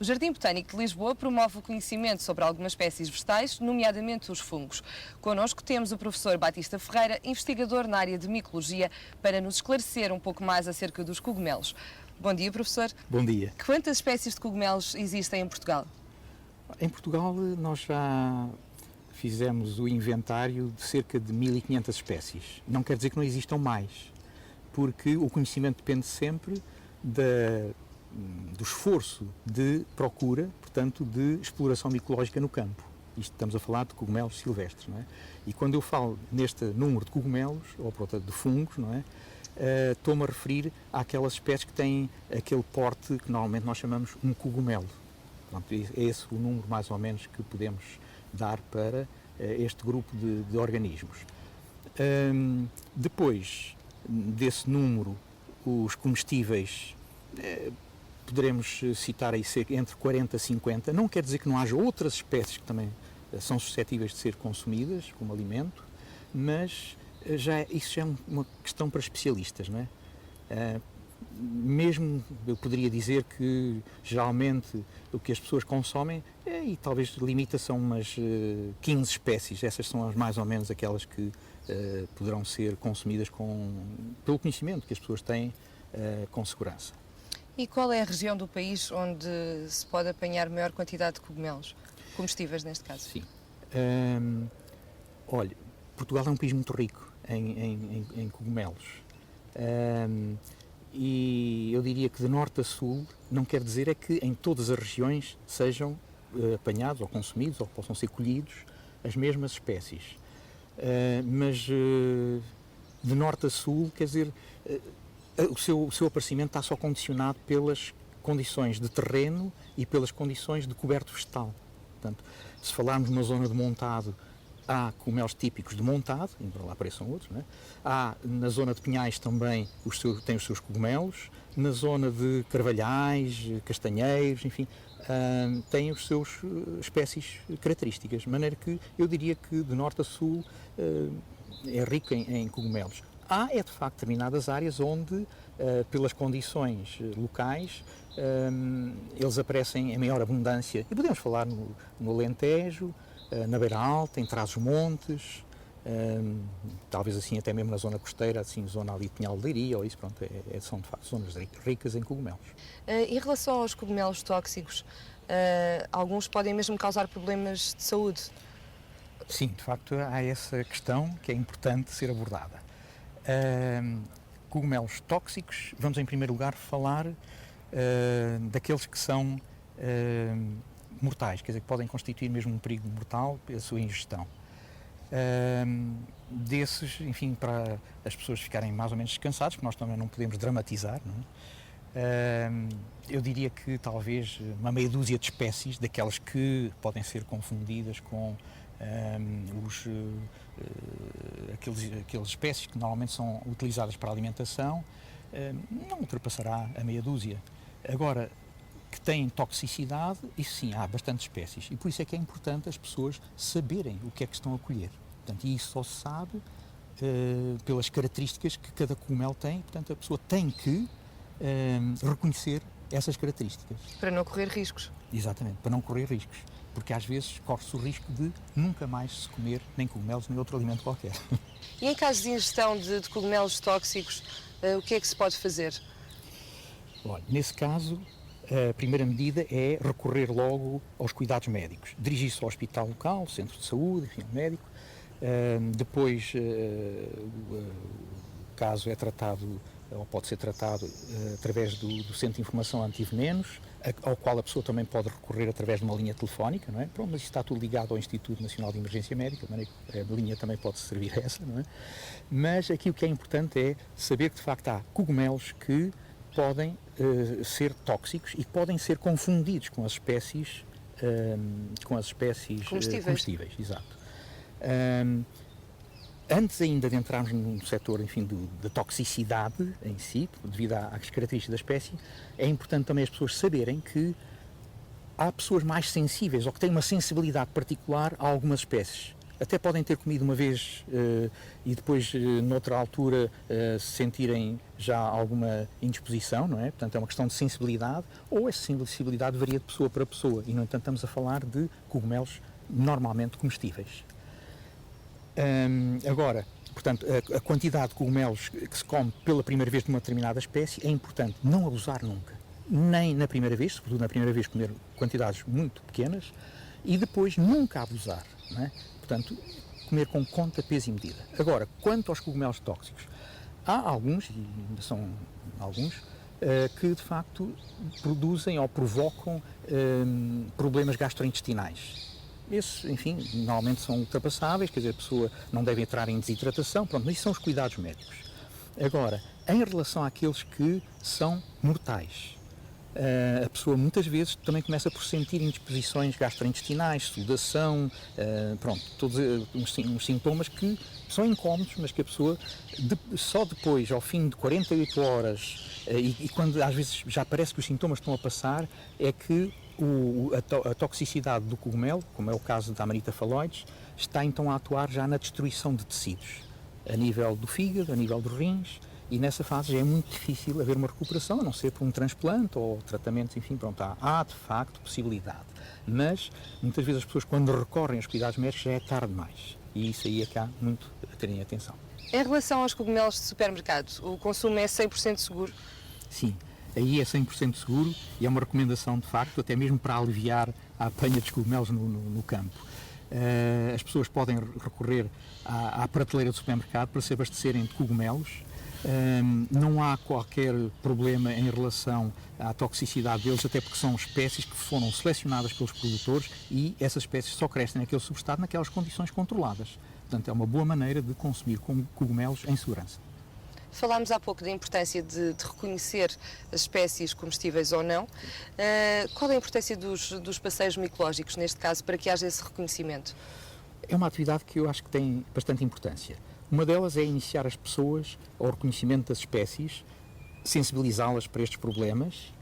O Jardim Botânico de Lisboa promove o conhecimento sobre algumas espécies vegetais, nomeadamente os fungos. Connosco temos o professor Batista Ferreira, investigador na área de micologia, para nos esclarecer um pouco mais acerca dos cogumelos. Bom dia, professor. Bom dia. Quantas espécies de cogumelos existem em Portugal? Em Portugal nós já fizemos o inventário de cerca de 1.500 espécies. Não quer dizer que não existam mais, porque o conhecimento depende sempre do esforço de procura, portanto, de exploração micológica no campo. Isto estamos a falar de cogumelos silvestres, não é? E quando eu falo neste número de cogumelos, ou portanto de fungos, não é? Estou-me a referir àquelas espécies que têm aquele porte que normalmente nós chamamos um cogumelo. Pronto, é esse o número mais ou menos que podemos dar para este grupo de organismos. Depois desse número, os comestíveis, poderemos citar aí entre 40 e 50. Não quer dizer que não haja outras espécies que também são suscetíveis de ser consumidas como alimento, mas isso já é uma questão para especialistas, não é? Mesmo eu poderia dizer que geralmente o que as pessoas consomem e talvez limita-se a umas 15 espécies. Essas são mais ou menos aquelas que poderão ser consumidas pelo conhecimento que as pessoas têm com segurança. E qual é a região do país onde se pode apanhar maior quantidade de cogumelos, comestíveis neste caso? Sim. Olha, Portugal é um país muito rico em cogumelos. E eu diria que de norte a sul não quer dizer é que em todas as regiões sejam apanhados ou consumidos ou possam ser colhidos as mesmas espécies. Mas de norte a sul, quer dizer, o seu aparecimento está só condicionado pelas condições de terreno e pelas condições de coberto vegetal. Portanto, se falarmos numa zona de montado, há cogumelos típicos de montado, embora lá apareçam outros, não é? Há na zona de pinhais também tem os seus cogumelos, na zona de carvalhais, castanheiros, enfim, tem os seus espécies características, de maneira que eu diria que de norte a sul é rico em cogumelos. Há, de facto, determinadas áreas onde, pelas condições locais, eles aparecem em maior abundância, e podemos falar no Alentejo, na Beira Alta, em Trás-os-Montes, talvez assim até mesmo na zona costeira, assim, zona ali de Pinhal de Leiria, ou isso, pronto, são de facto zonas ricas em cogumelos. Em relação aos cogumelos tóxicos, alguns podem mesmo causar problemas de saúde? Sim, de facto há essa questão que é importante ser abordada. Cogumelos tóxicos, vamos em primeiro lugar falar daqueles que são mortais, quer dizer, que podem constituir mesmo um perigo mortal pela sua ingestão. Desses, enfim, para as pessoas ficarem mais ou menos descansadas, porque nós também não podemos dramatizar, não é? Eu diria que talvez uma meia dúzia de espécies, daquelas que podem ser confundidas com aquelas espécies que normalmente são utilizadas para a alimentação, não ultrapassará a meia dúzia. Agora, que têm toxicidade, isso sim, há bastantes espécies. E por isso é que é importante as pessoas saberem o que é que estão a colher. Portanto, e isso só se sabe pelas características que cada cogumelo tem. Portanto, a pessoa tem que reconhecer essas características. Para não correr riscos. Exatamente, para não correr riscos. Porque às vezes corre-se o risco de nunca mais se comer nem cogumelos nem outro alimento qualquer. E em caso de ingestão de cogumelos tóxicos, o que é que se pode fazer? Olha, nesse caso, a primeira medida é recorrer logo aos cuidados médicos. Dirigir-se ao hospital local, centro de saúde, enfim, médico. Depois, o caso é tratado, ou pode ser tratado, através do Centro de Informação Antivenenos, ao qual a pessoa também pode recorrer através de uma linha telefónica, não é? Pronto, mas isso está tudo ligado ao Instituto Nacional de Emergência Médica, de maneira que a linha também pode servir a essa, não é? Mas aqui o que é importante é saber que, de facto, há cogumelos que podem ser tóxicos e podem ser confundidos com as espécies comestíveis. Exato. Antes ainda de entrarmos no setor, enfim, da toxicidade em si, devido às características da espécie, é importante também as pessoas saberem que há pessoas mais sensíveis ou que têm uma sensibilidade particular a algumas espécies. até podem ter comido uma vez e depois, noutra altura, sentirem já alguma indisposição, não é? Portanto, é uma questão de sensibilidade, ou essa sensibilidade varia de pessoa para pessoa. E, no entanto, estamos a falar de cogumelos normalmente comestíveis. Agora, portanto, a quantidade de cogumelos que se come pela primeira vez de uma determinada espécie é importante não abusar nunca. Nem na primeira vez, sobretudo na primeira vez comer quantidades muito pequenas, e depois nunca abusar, não é? Portanto, comer com conta, peso e medida. Agora, quanto aos cogumelos tóxicos, há alguns, e ainda são alguns, que de facto produzem ou provocam problemas gastrointestinais. Esses, enfim, normalmente são ultrapassáveis, quer dizer, a pessoa não deve entrar em desidratação, pronto, mas isso são os cuidados médicos. Agora, em relação àqueles que são mortais, a pessoa muitas vezes também começa por sentir indisposições gastrointestinais, sudação, pronto, todos uns sintomas que são incómodos, mas que a pessoa só depois, ao fim de 48 horas, e quando às vezes já parece que os sintomas estão a passar, é que a toxicidade do cogumelo, como é o caso da Amanita phalloides, está então a atuar já na destruição de tecidos, a nível do fígado, a nível dos rins, e nessa fase já é muito difícil haver uma recuperação, a não ser por um transplante ou tratamentos, enfim, pronto, há de facto possibilidade. Mas muitas vezes as pessoas, quando recorrem aos cuidados médicos, já é tarde demais, e isso aí é que há muito a terem atenção. Em relação aos cogumelos de supermercado, o consumo é 100% seguro? Sim. Aí é 100% seguro e é uma recomendação, de facto, até mesmo para aliviar a apanha dos cogumelos no campo. As pessoas podem recorrer à prateleira do supermercado para se abastecerem de cogumelos. Não há qualquer problema em relação à toxicidade deles, até porque são espécies que foram selecionadas pelos produtores e essas espécies só crescem naquele substrato naquelas condições controladas. Portanto, é uma boa maneira de consumir cogumelos em segurança. Falámos há pouco da importância de reconhecer as espécies comestíveis ou não. Qual é a importância dos passeios micológicos, neste caso, para que haja esse reconhecimento? É uma atividade que eu acho que tem bastante importância. Uma delas é iniciar as pessoas ao reconhecimento das espécies, sensibilizá-las para estes problemas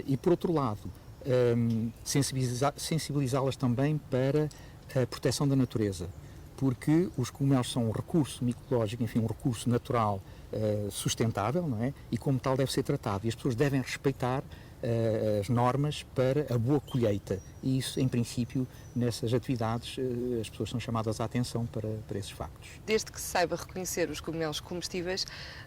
e, por outro lado, sensibilizá-las também para a proteção da natureza, porque os cogumelos são um recurso micológico, enfim, um recurso natural sustentável, não é? E como tal deve ser tratado. E as pessoas devem respeitar as normas para a boa colheita. E isso, em princípio, nessas atividades, as pessoas são chamadas à atenção para esses factos. Desde que se saiba reconhecer os cogumelos comestíveis,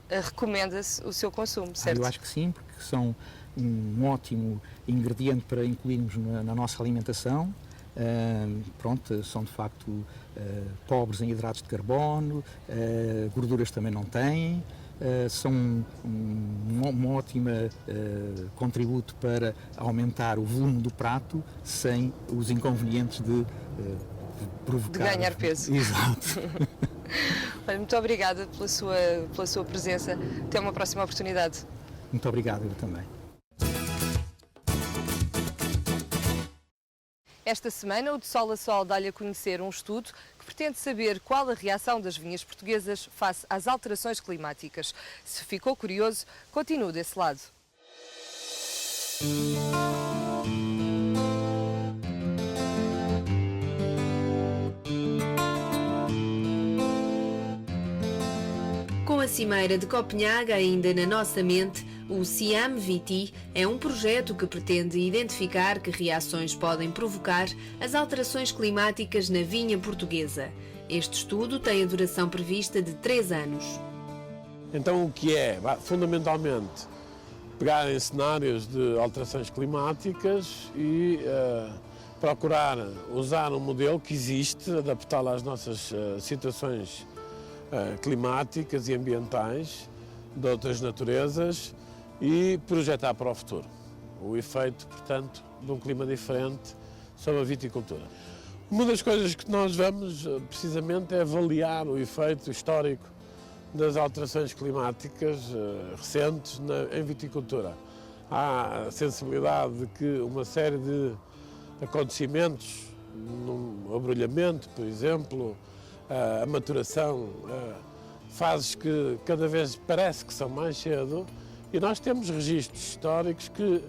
recomenda-se o seu consumo, certo? Eu acho que sim, porque são um ótimo ingrediente para incluirmos na nossa alimentação. Pronto, são de facto pobres em hidratos de carbono, gorduras também não têm, são um ótimo contributo para aumentar o volume do prato sem os inconvenientes de provocar... De ganhar peso. Exato. Olha, muito obrigada pela sua presença. Até uma próxima oportunidade. Muito obrigado, eu também. Esta semana, o De Sol a Sol dá-lhe a conhecer um estudo que pretende saber qual a reação das vinhas portuguesas face às alterações climáticas. Se ficou curioso, continue desse lado. Com a Cimeira de Copenhague ainda na nossa mente, o CIAM-VT é um projeto que pretende identificar que reações podem provocar as alterações climáticas na vinha portuguesa. Este estudo tem a duração prevista de 3 anos. Então o que é? Fundamentalmente, pegar em cenários de alterações climáticas e procurar usar um modelo que existe, adaptá-lo às nossas situações climáticas e ambientais de outras naturezas e projetar para o futuro o efeito, portanto, de um clima diferente sobre a viticultura. Uma das coisas que nós vamos precisamente é avaliar o efeito histórico das alterações climáticas recentes em viticultura. Há a sensibilidade de que uma série de acontecimentos, um abrolhamento, por exemplo, a maturação, fases que cada vez parece que são mais cedo, e nós temos registros históricos que